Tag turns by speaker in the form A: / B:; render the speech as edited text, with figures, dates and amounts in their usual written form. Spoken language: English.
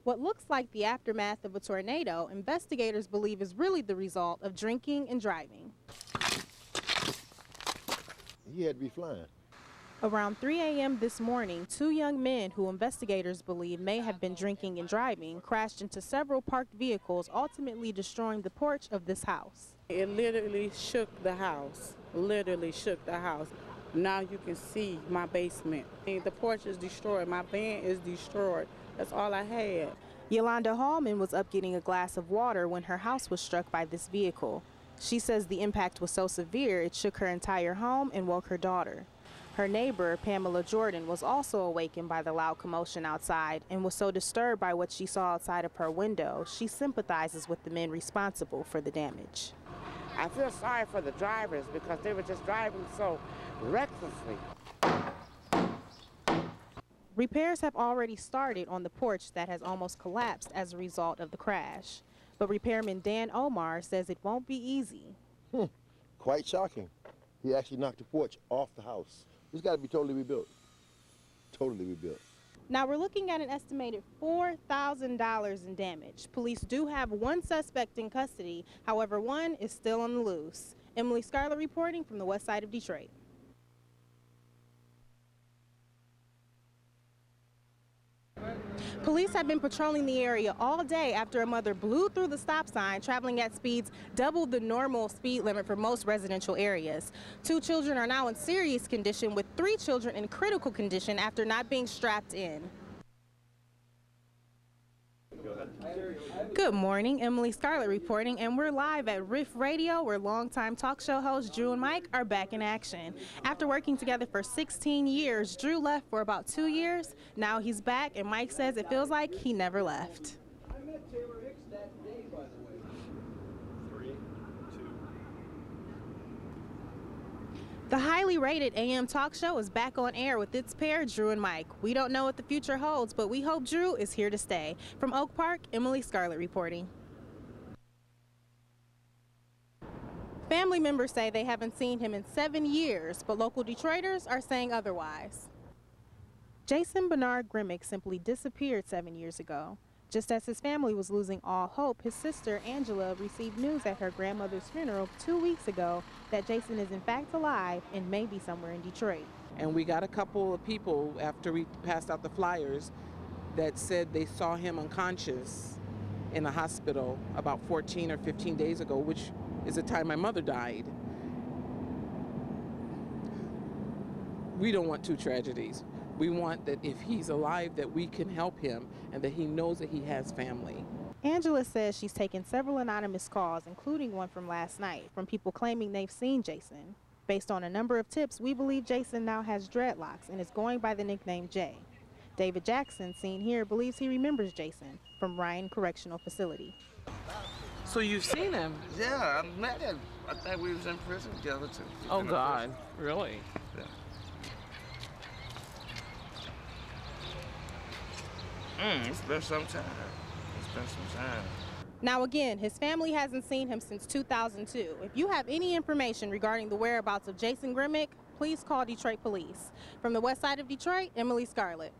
A: What looks like the aftermath of a tornado, investigators believe is really the result of drinking and driving.
B: He had to be flying.
A: Around 3 a.m. this morning, two young men who investigators believe may have been drinking and driving crashed into several parked vehicles, ultimately destroying the porch of this house.
C: It literally shook the house, Now you can see my basement. The porch is destroyed, my van is destroyed. That's all I had.
A: Yolanda Hallman was up getting a glass of water when her house was struck by this vehicle. She says the impact was so severe it shook her entire home and woke her daughter. Her neighbor, Pamela Jordan, was also awakened by the loud commotion outside and was so disturbed by what she saw outside of her window, she sympathizes with the men responsible for the damage.
D: I feel sorry for the drivers because they were just driving so recklessly.
A: Repairs have already started on the porch that has almost collapsed as a result of the crash. But repairman Dan Omar says it won't be easy.
B: Quite shocking. He actually knocked the porch off the house. It's got to be totally rebuilt. Totally rebuilt.
A: Now we're looking at an estimated $4,000 in damage. Police do have one suspect in custody. However, one is still on the loose. Emily Scarlett reporting from the west side of Detroit. Police have been patrolling the area all day after a mother blew through the stop sign, traveling at speeds double the normal speed limit for most residential areas. Two children are now in serious condition, with 3 children in critical condition after not being strapped in. Good morning, Emily Scarlett reporting, and we're live at Riff Radio, where longtime talk show hosts Drew and Mike are back in action. After working together for 16 years, Drew left for about 2 years. Now he's back, and Mike says it feels like he never left.
E: I met Taylor Hicks that day, by the way. 3, 2.
A: The highly rated AM talk show is back on air with its pair, Drew and Mike. We don't know what the future holds, but we hope Drew is here to stay. From Oak Park, Emily Scarlett reporting. Family members say they haven't seen him in 7 years, but local Detroiters are saying otherwise. Jason Bernard Grimmick simply disappeared 7 years ago. Just as his family was losing all hope, his sister Angela received news at her grandmother's funeral 2 weeks ago that Jason is in fact alive and may be somewhere in Detroit.
C: And we got a couple of people after we passed out the flyers that said they saw him unconscious in a hospital about 14 or 15 days ago, which is the time my mother died. We don't want 2 tragedies. We want that if he's alive, that we can help him and that he knows that he has family.
A: Angela says she's taken several anonymous calls, including one from last night, from people claiming they've seen Jason. Based on a number of tips, we believe Jason now has dreadlocks and is going by the nickname Jay. David Jackson, seen here, believes he remembers Jason from Ryan Correctional Facility.
F: So you've seen him?
G: Yeah, I met him. I think we was in prison together too.
F: Oh God, really?
G: Yeah. It's been some time.
A: Now again, his family hasn't seen him since 2002. If you have any information regarding the whereabouts of Jason Grimmick, please call Detroit Police. From the west side of Detroit, Emily Scarlett.